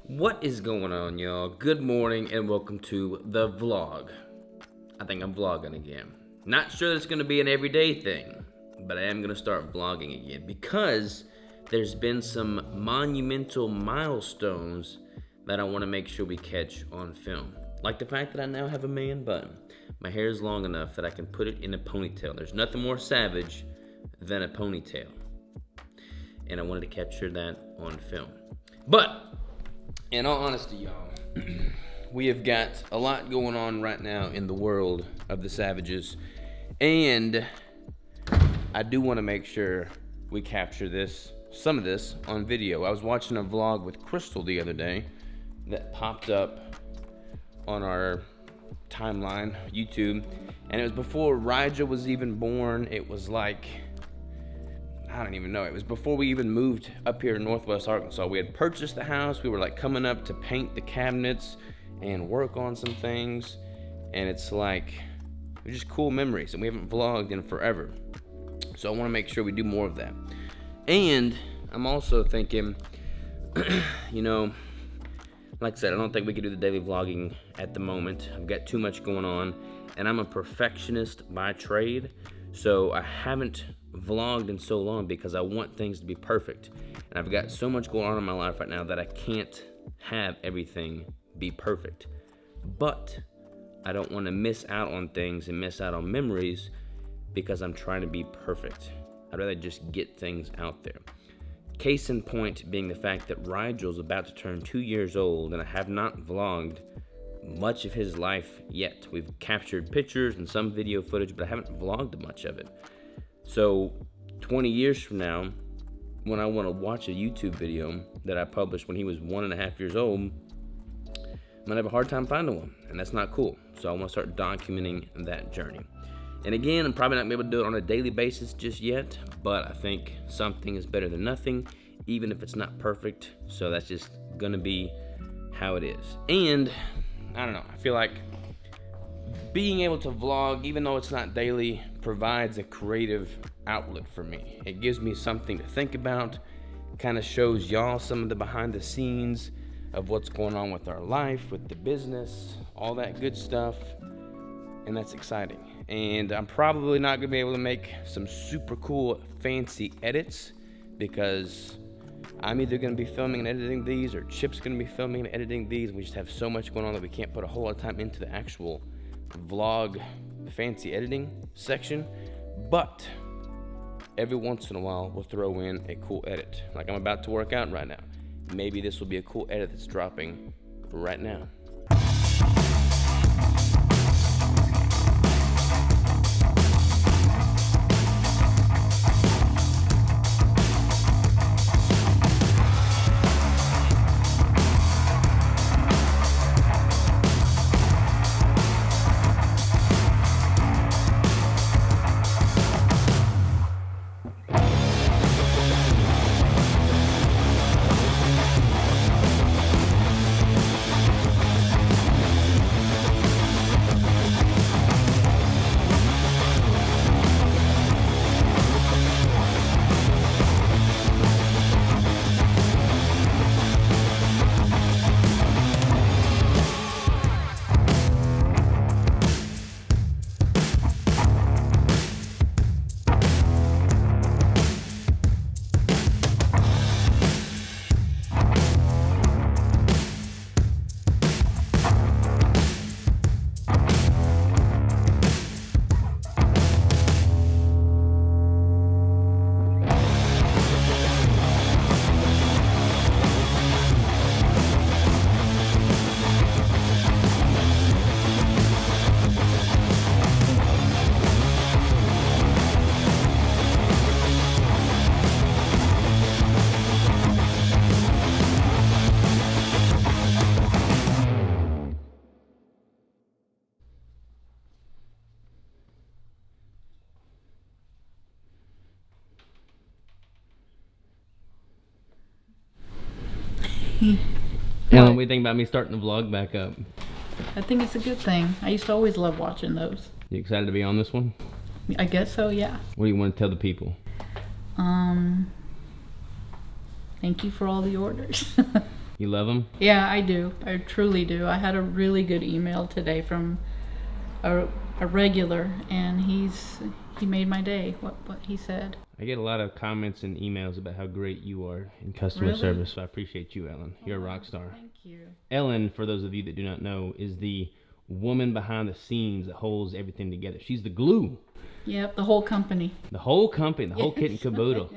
What is going on, y'all? Good morning and welcome to the vlog. I think I'm vlogging again. Not sure it's going to be an everyday thing, but I am going to start vlogging again because there's been some monumental milestones that I want to make sure we catch on film. Like the fact that I now have a man bun. My hair is long enough that I can put it in a ponytail. There's nothing more savage than a ponytail. And I wanted to capture that on film. But in all honesty, y'all, we have got a lot going on right now in the world of the savages, and I do want to make sure we capture some of this on video. I was watching a vlog with Crystal the other day that popped up on our timeline, YouTube, and it was before Rigel was even born. It was like, I don't even know. It was before we even moved up here in Northwest Arkansas. We had purchased the house. We were like coming up to paint the cabinets and work on some things. And it's like, they're just cool memories. And we haven't vlogged in forever. So I want to make sure we do more of that. And I'm also thinking, you know, like I said, I don't think we can do the daily vlogging at the moment. I've got too much going on. And I'm a perfectionist by trade. So I haven't vlogged in so long because I want things to be perfect. And I've got so much going on in my life right now that I can't have everything be perfect. But I don't want to miss out on things and miss out on memories because I'm trying to be perfect. I'd rather just get things out there. Case in point being the fact that Rigel's about to turn 2 years old and I have not vlogged much of his life yet. We've captured pictures and some video footage, but I haven't vlogged much of it. So 20 years from now, when I want to watch a YouTube video that I published when he was 1.5 years old, I'm gonna have a hard time finding one, and that's not cool. So I want to start documenting that journey. And again, I'm probably not gonna be able to do it on a daily basis just yet, but I think something is better than nothing, even if it's not perfect. So that's just gonna be how it is. And I don't know, I feel like being able to vlog, even though it's not daily, provides a creative outlet for me. It gives me something to think about, kind of shows y'all some of the behind the scenes of what's going on with our life, with the business, all that good stuff, and that's exciting. And I'm probably not gonna be able to make some super cool, fancy edits because I'm either going to be filming and editing these or Chip's going to be filming and editing these. We just have so much going on that we can't put a whole lot of time into the actual vlog fancy editing section. But every once in a while, we'll throw in a cool edit. Like I'm about to work out right now. Maybe this will be a cool edit that's dropping right now. Ellen, what do you think about me starting the vlog back up? I think it's a good thing. I used to always love watching those. You excited to be on this one? I guess so, yeah. What do you want to tell the people? Thank you for all the orders. You love them? Yeah, I do. I truly do. I had a really good email today from a regular, and he made my day. What he said. I get a lot of comments and emails about how great you are in customer service, so I appreciate you, Ellen. You're a rock star. Thank you. Ellen, for those of you that do not know, is the woman behind the scenes that holds everything together. She's the glue. Yep, the whole company. The whole company, the whole kit and caboodle.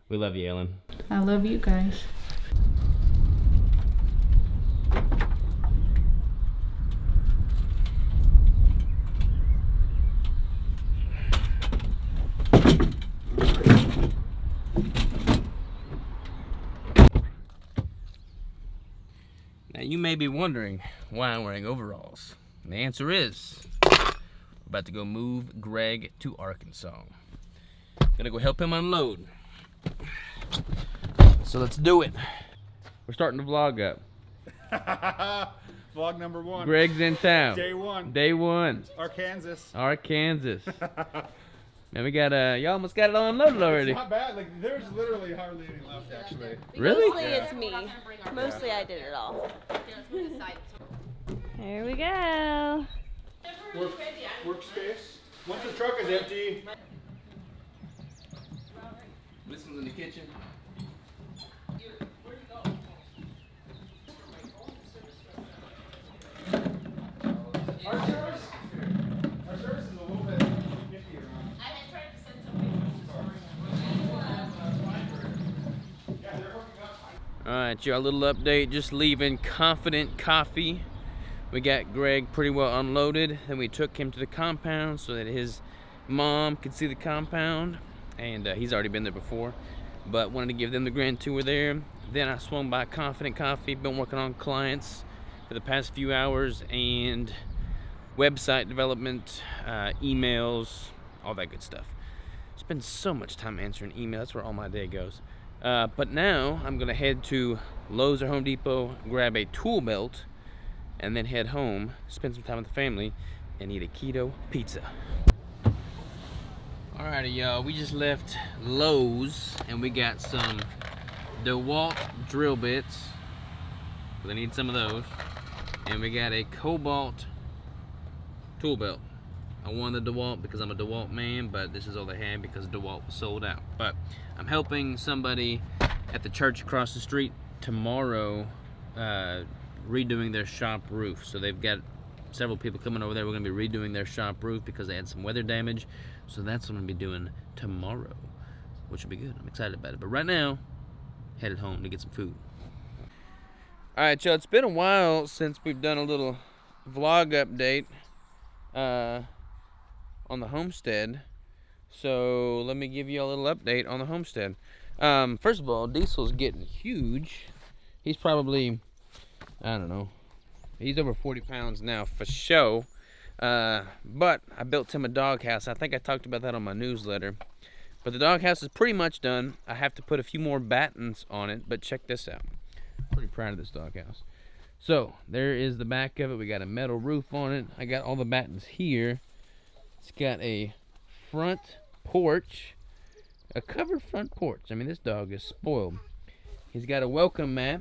We love you, Ellen. I love you guys. Now you may be wondering why I'm wearing overalls. And the answer is, we're about to go move Greg to Arkansas. Gonna go help him unload. So let's do it. We're starting the vlog up. Vlog number 1. Greg's in town. Day 1. Day 1. Arkansas. Man, we got y'all almost got it all unloaded already. It's not bad. Like there's literally hardly any left actually. Really? Mostly it's me. Mostly I did it all. There we go. Workspace. Once the truck is empty. This one's in the kitchen. Our service is a little bit iffy around. I had tried to send some pictures this morning. Yeah, they're hooking up. Alright, y'all, a little update. Just leaving Confident Coffee. We got Greg pretty well unloaded. Then we took him to the compound so that his mom could see the compound. And he's already been there before. But wanted to give them the grand tour there. Then I swung by Confident Coffee. Been working on clients for the past few hours. And website development, emails, all that good stuff. Spend so much time answering emails. That's where all my day goes. But now I'm gonna head to Lowe's or Home Depot, grab a tool belt, and then head home, spend some time with the family, and eat a keto pizza. Alrighty, y'all, we just left Lowe's and we got some DeWalt drill bits. I need some of those. And we got a Cobalt tool belt. I wanted DeWalt because I'm a DeWalt man, but this is all they had because DeWalt was sold out. But I'm helping somebody at the church across the street tomorrow redoing their shop roof. So they've got several people coming over there. We're going to be redoing their shop roof because they had some weather damage. So that's what I'm going to be doing tomorrow, which will be good. I'm excited about it. But right now, headed home to get some food. All right, y'all, it's been a while since we've done a little vlog update on the Homestead. So let me give you a little update on the Homestead. First of all, Diesel's getting huge. He's probably, I don't know, he's over 40 pounds now for show. But I built him a doghouse. I think I talked about that on my newsletter. But the doghouse is pretty much done. I have to put a few more battens on it, but check this out. Pretty proud of this doghouse. So there is the back of it. We got a metal roof on it. I got all the battens here. It's got a front porch, a covered front porch. I mean, this dog is spoiled. He's got a welcome mat.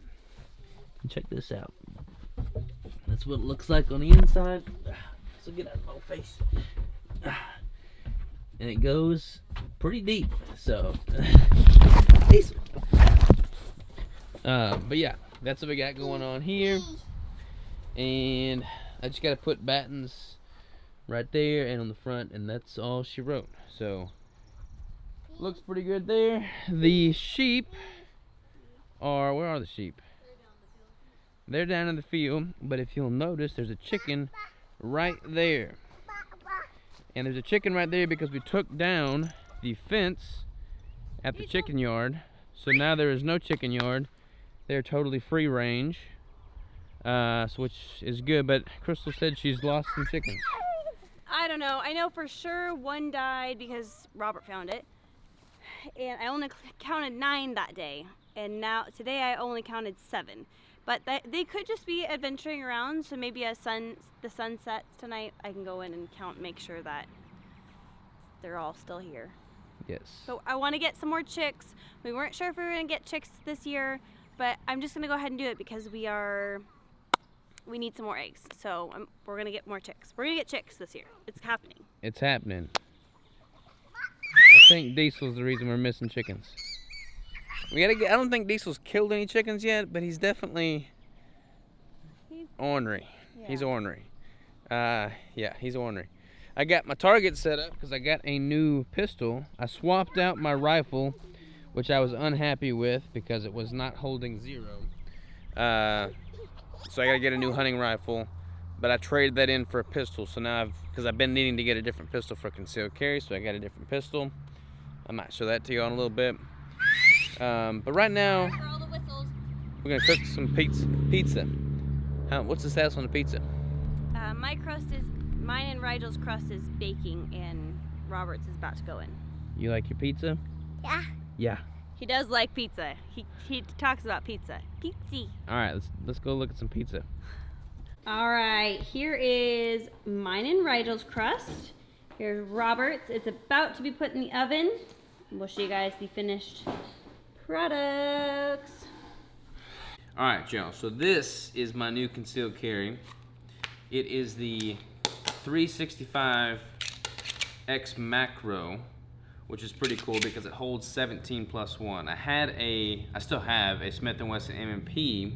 And check this out. That's what it looks like on the inside. So get out of my face. And it goes pretty deep. So, but yeah, that's what we got going on here. And I just got to put battens right there and on the front, and that's all she wrote. So, looks pretty good there. The sheep are, where are the sheep? They're down in the field, but if you'll notice, there's a chicken right there. And there's a chicken right there because we took down the fence at the chicken yard. So now there is no chicken yard. They're totally free range, which is good, but Crystal said she's lost some chickens. I don't know. I know for sure one died because Robert found it. And I only counted 9 that day. And now today I only counted 7. But they could just be adventuring around, so maybe as the sun sets tonight, I can go in and count and make sure that they're all still here. Yes. So I want to get some more chicks. We weren't sure if we were going to get chicks this year, but I'm just going to go ahead and do it because we need some more eggs. So we're going to get more chicks. We're going to get chicks this year. It's happening. It's happening. I think Diesel's the reason we're missing chickens. I don't think Diesel's killed any chickens yet, but he's definitely ornery. Yeah. He's ornery. Yeah, he's ornery. I got my target set up because I got a new pistol. I swapped out my rifle, which I was unhappy with because it was not holding 0. So I got to get a new hunting rifle, but I traded that in for a pistol. So now because I've been needing to get a different pistol for concealed carry, so I got a different pistol. I might show that to you in a little bit. But right now, For all the whistles. we're gonna cook some pizza. What's the status on the pizza? Mine and Rigel's crust is baking, and Robert's is about to go in. You like your pizza? Yeah. Yeah. He does like pizza. He talks about pizza. Pizza. All right, let's go look at some pizza. All right, here is mine and Rigel's crust. Here's Robert's. It's about to be put in the oven. We'll show you guys the finished products. All right, y'all. So this is my new concealed carry. It is the 365 X Macro, which is pretty cool because it holds 17 plus 1. I still have a Smith & Wesson M&P,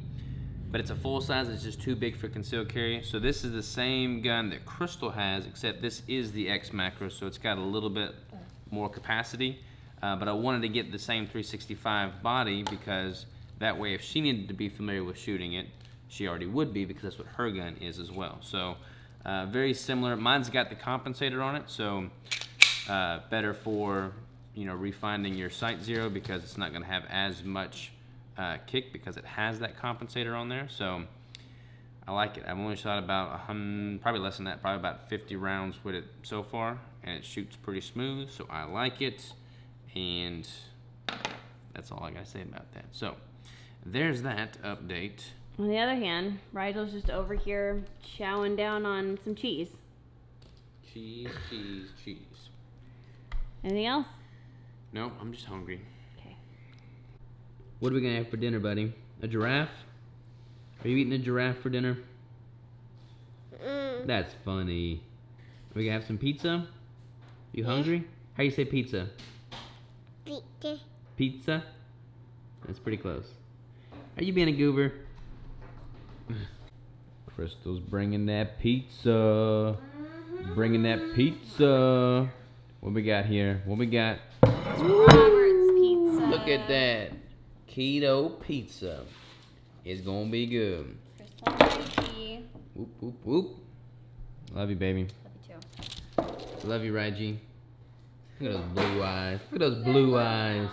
but it's a full size. It's just too big for concealed carry. So this is the same gun that Crystal has, except this is the X Macro, so it's got a little bit more capacity. But I wanted to get the same 365 body because that way if she needed to be familiar with shooting it, she already would be because that's what her gun is as well. So very similar. Mine's got the compensator on it, so better for refinding your sight 0 because it's not going to have as much kick because it has that compensator on there. So I like it. I've only shot about probably less than that, probably about 50 rounds with it so far, and it shoots pretty smooth, so I like it. And that's all I gotta say about that. So there's that update. On the other hand, Rigel's just over here chowing down on some cheese. Cheese. Anything else? No, I'm just hungry. Okay. What are we gonna have for dinner, buddy? A giraffe? Are you eating a giraffe for dinner? That's funny. Are we gonna have some pizza? You hungry? How you say pizza? Pizza. Pizza? That's pretty close. Are you being a goober? Crystal's bringing that pizza. Bringing that pizza. What we got here? What we got? Robert's pizza. Look at that. Keto pizza. It's gonna be good. Whoop, whoop, whoop. Love you, baby. Love you too. Love you, Rigel. Look at those blue eyes. Look at those blue eyes.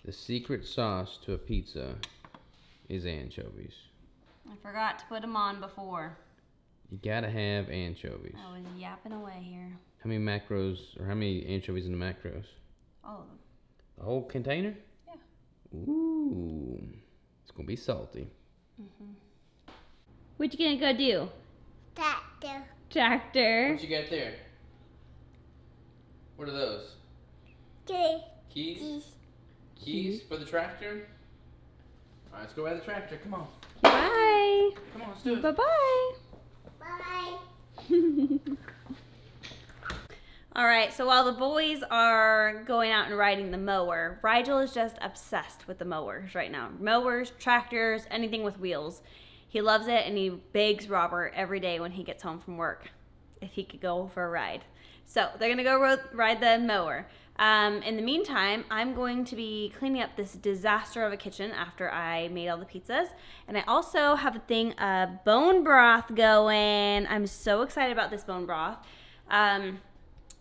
The secret sauce to a pizza is anchovies. I forgot to put them on before. You gotta have anchovies. I was yapping away here. How many macros, or how many anchovies in the macros? All of them. The whole container? Yeah. Ooh. It's gonna be salty. What you gonna go do? Tractor. Tractor. What you got there? What are those? Good. Keys? Keys for the tractor? Alright, let's go by the tractor. Come on. Bye. Come on, let's do it. Bye-bye. Bye. All right, so while the boys are going out and riding the mower, Rigel is just obsessed with the mowers right now. Mowers, tractors, anything with wheels. He loves it, and he begs Robert every day when he gets home from work if he could go for a ride. So they're gonna go ride the mower. In the meantime, I'm going to be cleaning up this disaster of a kitchen after I made all the pizzas. And I also have a thing of bone broth going. I'm so excited about this bone broth.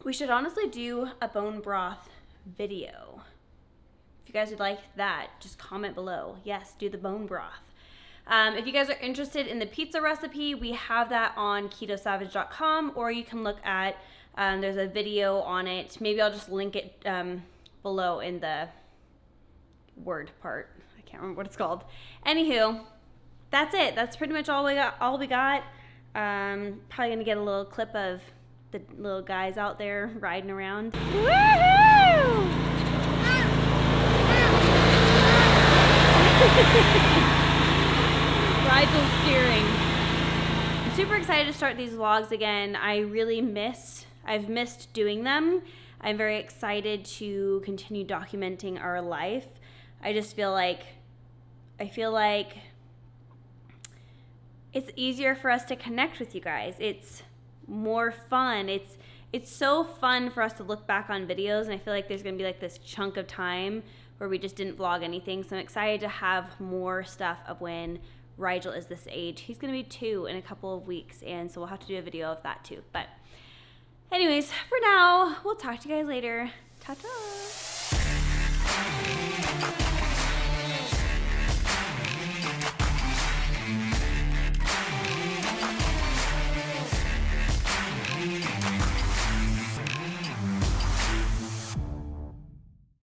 We should honestly do a bone broth video. If you guys would like that, just comment below. Yes, do the bone broth. If you guys are interested in the pizza recipe, we have that on ketosavage.com, or you can look at, there's a video on it. Maybe I'll just link it below in the word part. I can't remember what it's called. Anywho, that's it. That's pretty much all we got. Probably gonna get a little clip of the little guys out there riding around. Woohoo! Rigel's steering. I'm super excited to start these vlogs again. I've missed doing them. I'm very excited to continue documenting our life. I feel like it's easier for us to connect with you guys. It's more fun. It's so fun for us to look back on videos, and I feel like there's gonna be like this chunk of time where we just didn't vlog anything. So I'm excited to have more stuff of when Rigel is this age. He's gonna be 2 in a couple of weeks, and so we'll have to do a video of that too. But anyways, for now, we'll talk to you guys later. Ta-ta!